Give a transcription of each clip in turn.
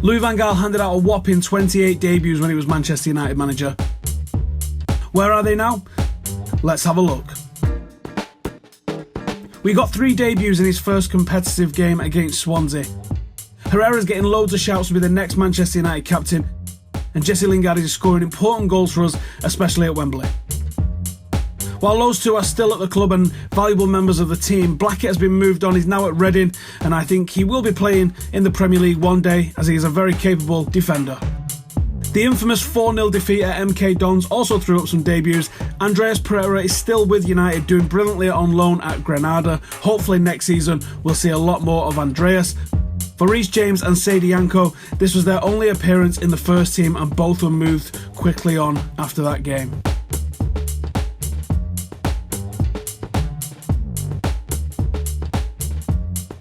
Louis van Gaal handed out a whopping 28 debuts when he was Manchester United manager. Where are they now? Let's have a look. We got 3 debuts in his first competitive game against Swansea. Herrera's getting loads of shouts to be the next Manchester United captain, and Jesse Lingard is scoring important goals for us, especially at Wembley. While those two are still at the club and valuable members of the team, Blackett has been moved on. He's now at Reading, and I think he will be playing in the Premier League one day, as he is a very capable defender. The infamous 4-0 defeat at MK Dons also threw up some debuts. Andreas Pereira is still with United, doing brilliantly on loan at Granada. Hopefully next season we'll see a lot more of Andreas. For Reece James and Sadie Yanko, this was their only appearance in the first team, and both were moved quickly on after that game.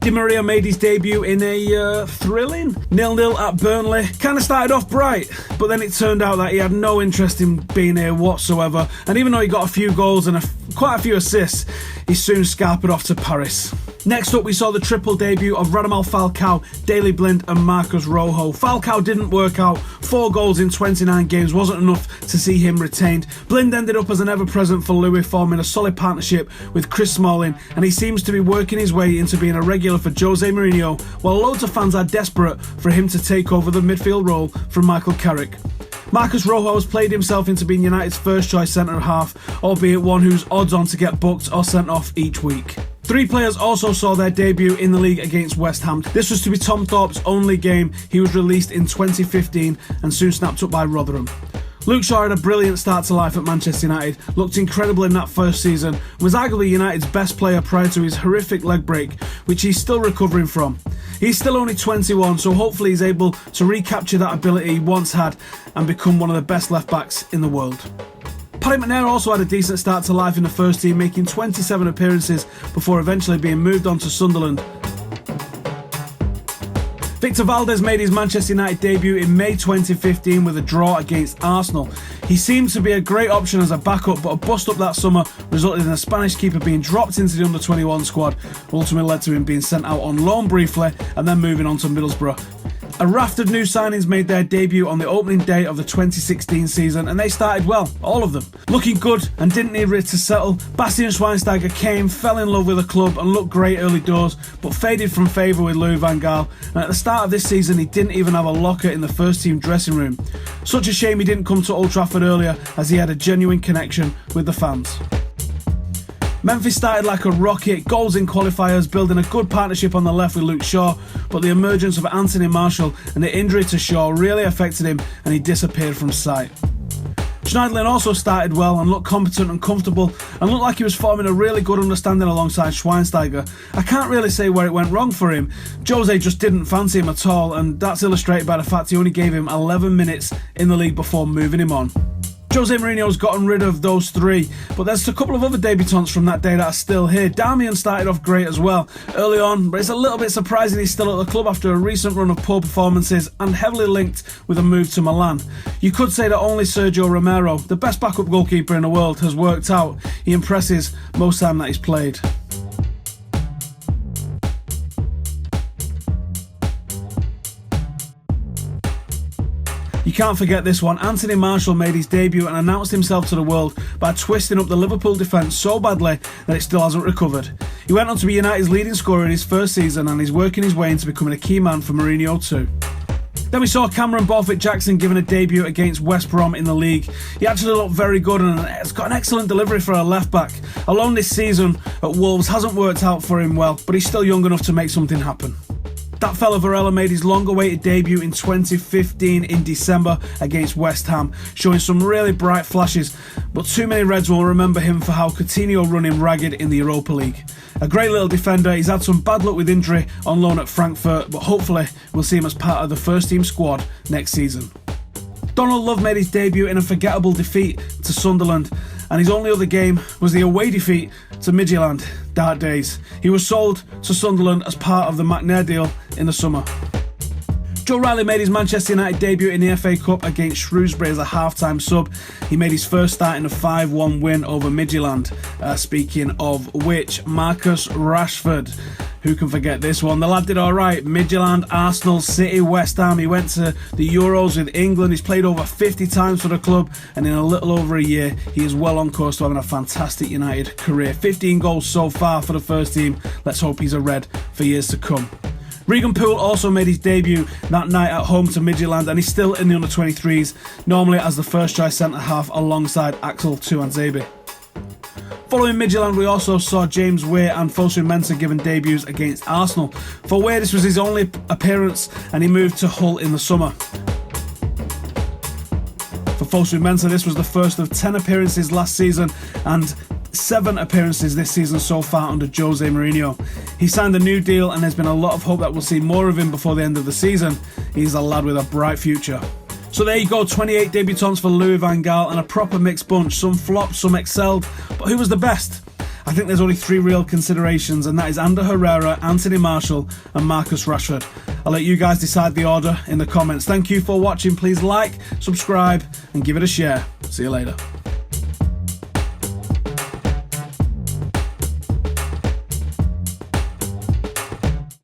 Di Maria made his debut in a thrilling 0-0 at Burnley. Kind of started off bright, but then it turned out that he had no interest in being here whatsoever, and even though he got a few goals and quite a few assists, he soon scarpered off to Paris. Next up, we saw the triple debut of Radamel Falcao, Daley Blind and Marcos Rojo. Falcao didn't work out. 4 goals in 29 games wasn't enough to see him retained. Blind ended up as an ever-present for Louis, forming a solid partnership with Chris Smalling, and he seems to be working his way into being a regular for Jose Mourinho, while loads of fans are desperate for him to take over the midfield role from Michael Carrick. Marcos Rojo has played himself into being United's first choice centre-half, albeit one who's odds on to get booked or sent off each week. 3 players also saw their debut in the league against West Ham. This was to be Tom Thorpe's only game. He was released in 2015 and soon snapped up by Rotherham. Luke Shaw had a brilliant start to life at Manchester United, looked incredible in that first season, and was arguably United's best player prior to his horrific leg break, which he's still recovering from. He's still only 21, so hopefully he's able to recapture that ability he once had and become one of the best left-backs in the world. Paddy McNair also had a decent start to life in the first team, making 27 appearances before eventually being moved on to Sunderland. Victor Valdez made his Manchester United debut in May 2015 with a draw against Arsenal. He seemed to be a great option as a backup, but a bust-up that summer resulted in the Spanish keeper being dropped into the under-21 squad, ultimately led to him being sent out on loan briefly and then moving on to Middlesbrough. A raft of new signings made their debut on the opening day of the 2016 season, and they started well, all of them. Looking good and didn't need it to settle, Bastian Schweinsteiger came, fell in love with the club and looked great early doors, but faded from favour with Louis van Gaal, and at the start of this season he didn't even have a locker in the first team dressing room. Such a shame he didn't come to Old Trafford earlier, as he had a genuine connection with the fans. Memphis started like a rocket, goals in qualifiers, building a good partnership on the left with Luke Shaw, but the emergence of Anthony Martial and the injury to Shaw really affected him and he disappeared from sight. Schneiderlin also started well and looked competent and comfortable and looked like he was forming a really good understanding alongside Schweinsteiger. I can't really say where it went wrong for him. Jose just didn't fancy him at all, and that's illustrated by the fact he only gave him 11 minutes in the league before moving him on. Jose Mourinho's gotten rid of those 3, but there's a couple of other debutants from that day that are still here. Darmian started off great as well early on, but it's a little bit surprising he's still at the club after a recent run of poor performances and heavily linked with a move to Milan. You could say that only Sergio Romero, the best backup goalkeeper in the world, has worked out. He impresses most time that he's played. You can't forget this one. Anthony Martial made his debut and announced himself to the world by twisting up the Liverpool defence so badly that it still hasn't recovered. He went on to be United's leading scorer in his first season and is working his way into becoming a key man for Mourinho too. Then we saw Cameron Borthwick-Jackson given a debut against West Brom in the league. He actually looked very good and has got an excellent delivery for a left-back. Alone this season at Wolves hasn't worked out for him well, but he's still young enough to make something happen. That fella Varela made his long-awaited debut in 2015 in December against West Ham, showing some really bright flashes, but too many Reds will remember him for how Coutinho run him ragged in the Europa League. A great little defender, he's had some bad luck with injury on loan at Frankfurt, but hopefully we'll see him as part of the first team squad next season. Donald Love made his debut in a forgettable defeat to Sunderland, and his only other game was the away defeat to Midtjylland. Dark days. He was sold to Sunderland as part of the McNair deal in the summer. Joe Riley made his Manchester United debut in the FA Cup against Shrewsbury as a half-time sub. He made his first start in a 5-1 win over Midtjylland. Speaking of which, Marcus Rashford. Who can forget this one? The lad did alright. Midtjylland, Arsenal, City, West Ham. He went to the Euros with England. He's played over 50 times for the club, and in a little over a year, he is well on course to having a fantastic United career. 15 goals so far for the first team. Let's hope he's a Red for years to come. Regan Poole also made his debut that night at home to Midtjylland, and he's still in the under-23s, normally as the first-choice centre-half alongside Axel Tuanzebe. Following Midtjylland, we also saw James Weir and Fosu Mensah given debuts against Arsenal. For Weir, this was his only appearance, and he moved to Hull in the summer. For Fosu Mensah, this was the first of 10 appearances last season, and 7 appearances this season so far under Jose Mourinho. He signed a new deal, and there's been a lot of hope that we'll see more of him before the end of the season. He's a lad with a bright future. So there you go, 28 debutants for Louis van Gaal, and a proper mixed bunch. Some flopped, some excelled, but who was the best? I think there's only 3 real considerations, and that is Ander Herrera, Anthony Martial and Marcus Rashford. I'll let you guys decide the order in the comments. Thank you for watching. Please like, subscribe and give it a share. See you later.